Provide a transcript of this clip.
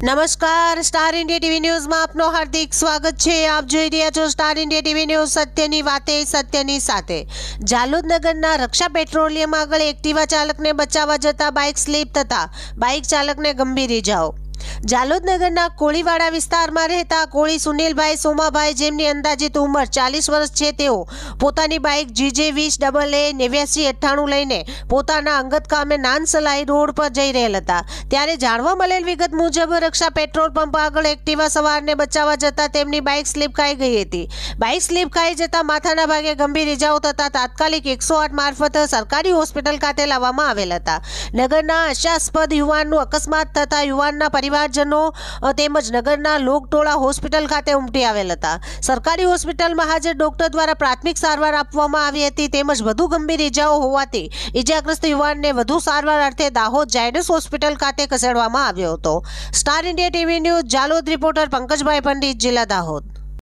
નમસ્કાર, star India TV ન્યૂઝમાં આપનું હાર્દિક સ્વાગત છે। આપ જોઈ રહ્યા છો સ્ટાર ઇન્ડિયા ટીવી ન્યૂઝ, સત્યની વાતે સત્યની સાથે। જાલોદ નગરના રક્ષા પેટ્રોલિયમ આગળ એક્ટિવા ચાલકને બચાવવા જતા બાઇક સ્લીપ થતા બાઇક ચાલકને ગંભીર ઇજાઓ। જાલોદ નગરના કોળીવાડા વિસ્તારમાં રહેતા કોળી સુનિલભાઈ સોમાભાઈ, જેમની અંદાજિત ઉંમર 40 વર્ષ છે, તેઓ પોતાની બાઇક GJ20AA8998 લઈને પોતાના અંગત કામે નાનસલાઈ રોડ પર જઈ રહેલ હતા। ત્યારે જાણવા મળેલ વિગત મુજબ રક્ષા પેટ્રોલ પંપ આગળ એક્ટિવા સવારને બચાવવા જતા તેમની બાઇક સ્લીપ ખાઈ ગઈ હતી। બાઇક સ્લીપ ખાઈ જતા માથાના ભાગે ગંભીર ઇજાઓ થતા તાત્કાલિક 108 મારફત સરકારી હોસ્પિટલ ખાતે લાવવામાં આવેલ હતા। નગરના આશાસ્પદ યુવાનનું અકસ્માત થતા યુવાનના પરિવારજનો તેમજ નગરના લોકટોળા હોસ્પિટલ ખાતે ઉમટી આવેલ હતા। સરકારી હોસ્પિટલમાં હાજર ડોક્ટર દ્વારા પ્રાથમિક સારવાર આપવામાં આવી હતી, તેમજ વધુ ગંભીર ઇજાઓ હોવાથી ઇજાગ્રસ્ત યુવાનને વધુ સારવાર અર્થે દાહોદ ઝાયડસ હોસ્પિટલ ખાતે ખસેડવામાં આવ્યો હતો। Star India TV news Jhalod reporter Pankajbhai Pandit, જિલ્લા દાહોદ।